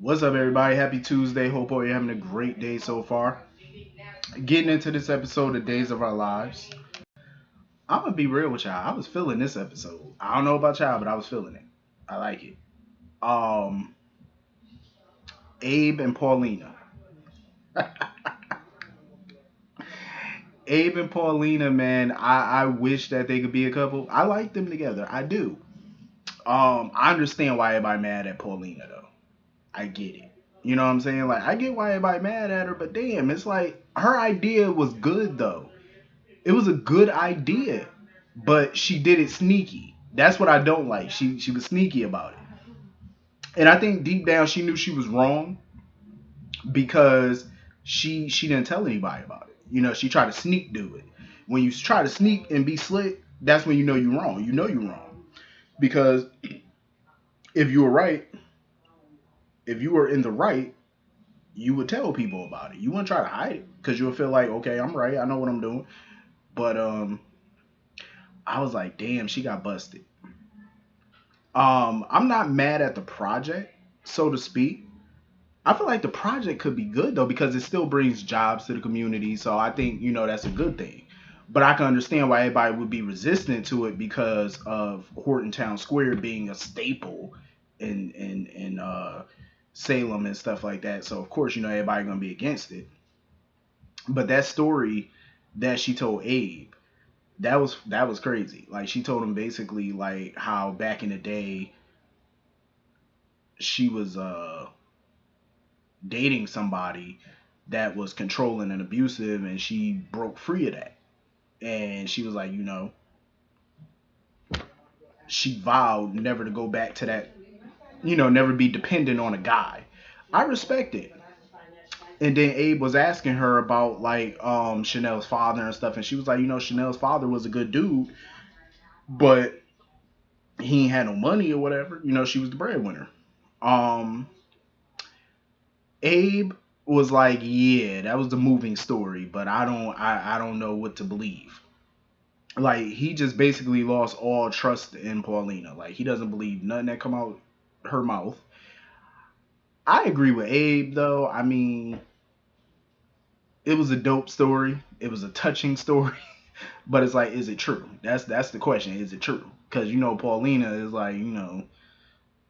What's up, everybody? Happy Tuesday. Hope all you're having a great day so far. Getting into this episode of Days of Our Lives. I'm gonna be real with y'all. I was feeling this episode. I don't know about y'all, but I was feeling it. I like it. Um, Abe and Paulina. Abe and Paulina, man. I wish that they could be a couple. I like them together. I do. I understand why everybody mad at Paulina though. I get it. You know what I'm saying? Like I get why everybody mad at her, but damn, it's like her idea was good though. It was a good idea, but she did it sneaky. That's what I don't like. She was sneaky about it, and I think deep down she knew she was wrong because she didn't tell anybody about it. You know, she tried to sneak do it. When you try to sneak and be slick, that's when you know you're wrong. You know you're wrong because if you were right, if you were in the right, you would tell people about it. You wouldn't try to hide it because you would feel like, okay, I'm right. I know what I'm doing. But I was like, damn, she got busted. I'm not mad at the project, so to speak. I feel like the project could be good though because it still brings jobs to the community. So I think that's a good thing. But I can understand why everybody would be resistant to it because of Horton Town Square being a staple in Salem and stuff like that. So of course everybody gonna be against it. But that story that she told Abe, that was crazy. Like she told him basically like how back in the day she was dating somebody that was controlling and abusive and she broke free of that. And she was like, she vowed never to go back to that, never be dependent on a guy. I respect it. And then Abe was asking her about like Chanel's father and stuff, and she was like, Chanel's father was a good dude, but he ain't had no money or whatever. She was the breadwinner. Um Abe was like, yeah, that was the moving story, but I don't know what to believe. Like he just basically lost all trust in Paulina. Like he doesn't believe nothing that come out her mouth. I agree with Abe though. I mean, it was a dope story. It was a touching story. But it's like, is it true? That's the question. Is it true? Because Paulina is like,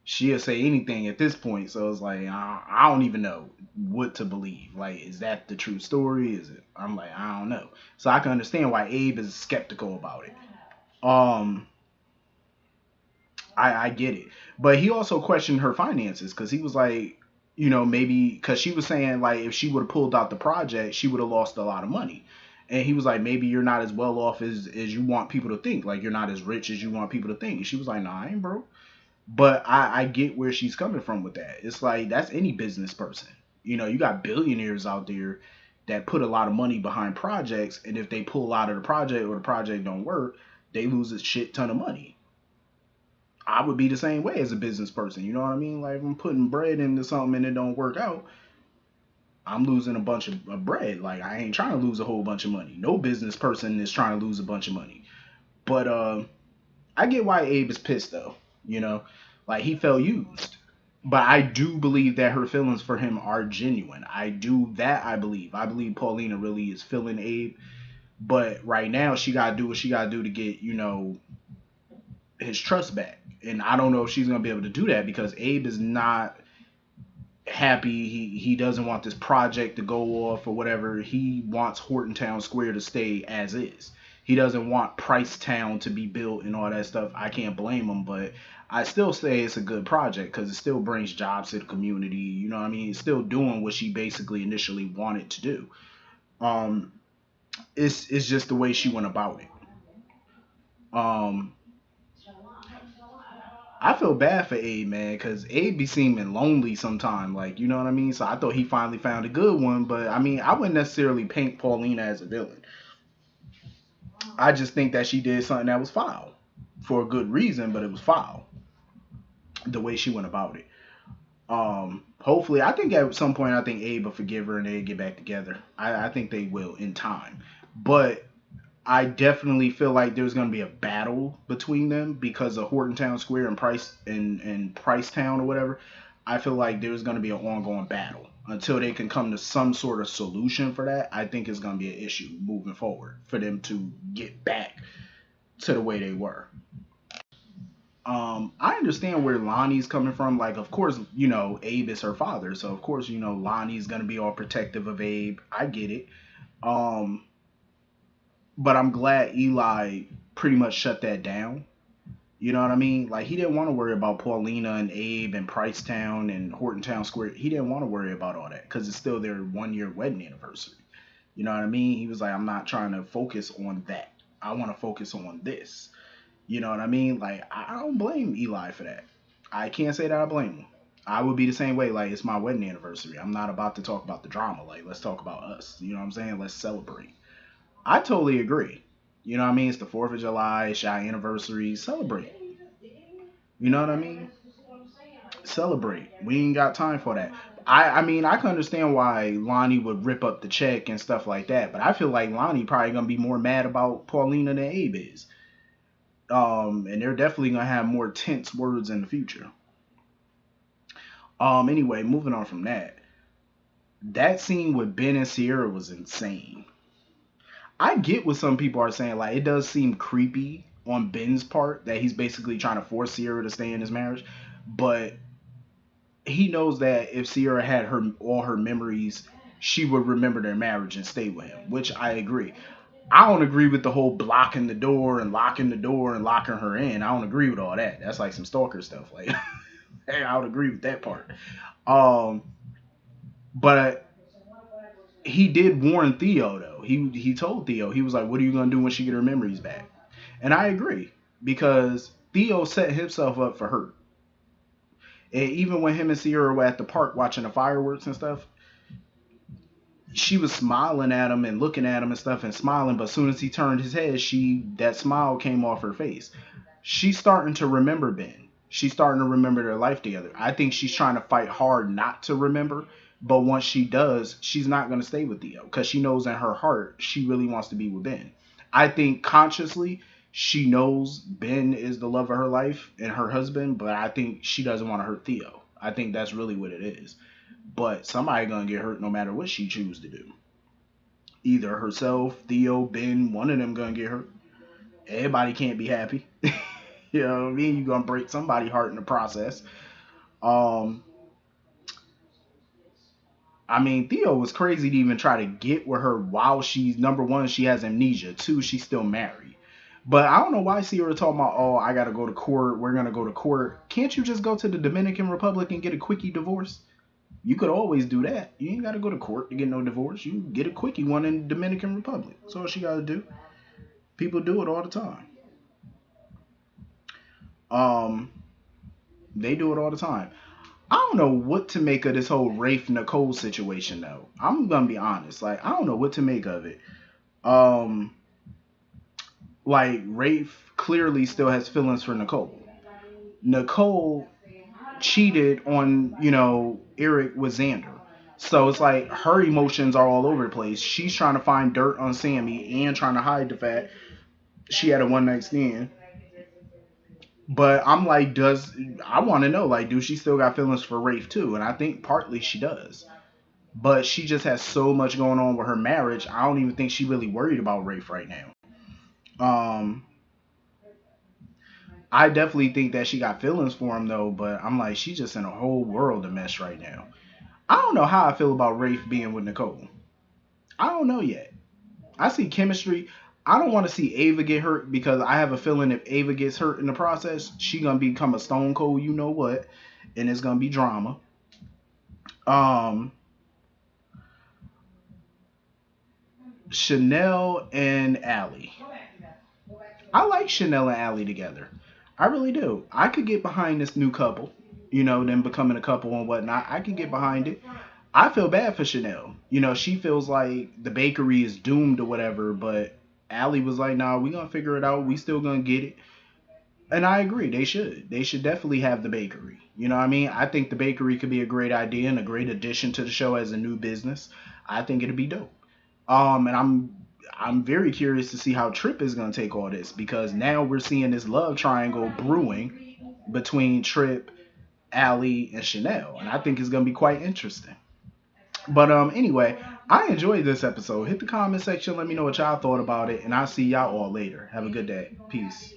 she'll say anything at this point. So it's like I don't even know what to believe. Like, is that the true story? Is it? I'm like, I don't know. So I can understand why Abe is skeptical about it. Um, I get it, but he also questioned her finances because he was like, maybe because she was saying like if she would have pulled out the project, she would have lost a lot of money. And he was like, maybe you're not as well off as you want people to think. Like you're not as rich as you want people to think. And she was like, nah, I ain't broke. But I get where she's coming from with that. It's like that's any business person. You got billionaires out there that put a lot of money behind projects, and if they pull out of the project or the project don't work, they lose a shit ton of money. I would be the same way as a business person. You know what I mean? Like if I'm putting bread into something and it don't work out, I'm losing a bunch of bread. Like I ain't trying to lose a whole bunch of money. No business person is trying to lose a bunch of money. But I get why Abe is pissed though. You know, like he felt used. But I do believe that her feelings for him are genuine. I do that. I believe. I believe Paulina really is feeling Abe. But right now, she gotta do what she gotta do to get his trust back. And I don't know if she's gonna be able to do that because Abe is not happy. He doesn't want this project to go off or whatever. He wants Horton Town Square to stay as is. He doesn't want Price Town to be built and all that stuff. I can't blame him, but I still say it's a good project because it still brings jobs to the community. You know what I mean? It's still doing what she basically initially wanted to do. Um, it's just the way she went about it. Um, I feel bad for Abe, man, because Abe be seeming lonely sometime. Like, you know what I mean? So I thought he finally found a good one, but I mean, I wouldn't necessarily paint Paulina as a villain. I just think that she did something that was foul for a good reason, but it was foul the way she went about it. Hopefully, I think at some point, I think Abe will forgive her and they get back together. I think they will in time, but I definitely feel like there's going to be a battle between them because of Horton Town Square and Price Town or whatever. I feel like there's going to be an ongoing battle until they can come to some sort of solution for that. I think it's going to be an issue moving forward for them to get back to the way they were. I understand where Lonnie's coming from. Like, of course, Abe is her father, so of course, Lonnie's gonna be all protective of Abe. I get it. Um, but I'm glad Eli pretty much shut that down. You know what I mean? Like, he didn't want to worry about Paulina and Abe and Pricetown and Hortontown Square. He didn't want to worry about all that because it's still their 1 year wedding anniversary. You know what I mean? He was like, I'm not trying to focus on that. I want to focus on this. You know what I mean? Like, I don't blame Eli for that. I can't say that I blame him. I would be the same way. Like, it's my wedding anniversary. I'm not about to talk about the drama. Like, let's talk about us. You know what I'm saying? Let's celebrate. I totally agree. You know what I mean? It's the 4th of July, it's our anniversary. Celebrate. You know what I mean? Celebrate. We ain't got time for that. I mean, I can understand why Lonnie would rip up the check and stuff like that, but I feel like Lonnie probably gonna be more mad about Paulina than Abe is. And they're definitely gonna have more tense words in the future. Anyway, moving on from that, that scene with Ben and Sierra was insane. I get what some people are saying. Like, it does seem creepy on Ben's part that he's basically trying to force Sierra to stay in his marriage, but he knows that if Sierra had her all her memories, she would remember their marriage and stay with him, which I agree. I don't agree with the whole blocking the door and locking the door and locking her in. I don't agree with all that. That's like some stalker stuff. Like, hey, I would agree with that part. Um, but he did warn Theo though. He told Theo, he was like, "What are you gonna do when she get her memories back?" And I agree because Theo set himself up for hurt. And even when him and Sierra were at the park watching the fireworks and stuff, she was smiling at him and looking at him and stuff and smiling, but as soon as he turned his head, that smile came off her face. She's starting to remember Ben. She's starting to remember their life together. I think she's trying to fight hard not to remember, but once she does, she's not going to stay with Theo because she knows in her heart she really wants to be with Ben. I think consciously she knows Ben is the love of her life and her husband, but I think she doesn't want to hurt Theo. I think that's really what it is. But somebody gonna get hurt no matter what she chooses to do. Either herself, Theo, Ben, one of them gonna get hurt. Everybody can't be happy. You know what I mean? You're gonna break somebody's heart in the process. Um, I mean, Theo was crazy to even try to get with her while she's number one, she has amnesia. Two, she's still married. But I don't know why Sierra talking about, oh, I gotta go to court. We're gonna go to court. Can't you just go to the Dominican Republic and get a quickie divorce? You could always do that. You ain't got to go to court to get no divorce. You can get a quickie one in the Dominican Republic. That's all she got to do. People do it all the time. Um, they do it all the time. I don't know what to make of this whole Rafe Nicole situation though. I'm gonna be honest. Like, I don't know what to make of it. Um, like, Rafe clearly still has feelings for Nicole. Nicole cheated on, Eric with Xander. So it's like her emotions are all over the place. She's trying to find dirt on Sammy and trying to hide the fact she had a one night stand. But I'm like, I want to know, like, do she still got feelings for Rafe too? And I think partly she does. But she just has so much going on with her marriage. I don't even think she really worried about Rafe right now. Um, I definitely think that she got feelings for him though, but I'm like, she's just in a whole world of mess right now. I don't know how I feel about Rafe being with Nicole. I don't know yet. I see chemistry. I don't want to see Ava get hurt because I have a feeling if Ava gets hurt in the process, she gonna become a stone cold you know what, and it's gonna be drama. Um, Chanel and Allie. I like Chanel and Allie together. I really do. I could get behind this new couple. Them becoming a couple and whatnot. I can get behind it. I feel bad for Chanel. She feels like the bakery is doomed or whatever, but Allie was like, nah, we gonna figure it out. We still gonna get it. And I agree, they should. They should definitely have the bakery. You know what I mean? I think the bakery could be a great idea and a great addition to the show as a new business. I think it'd be dope. And I'm very curious to see how Trip is gonna take all this because now we're seeing this love triangle brewing between Trip, Allie and Chanel, and I think it's gonna be quite interesting. But anyway, I enjoyed this episode. Hit the comment section, let me know what y'all thought about it, and I'll see y'all all later. Have a good day. Peace.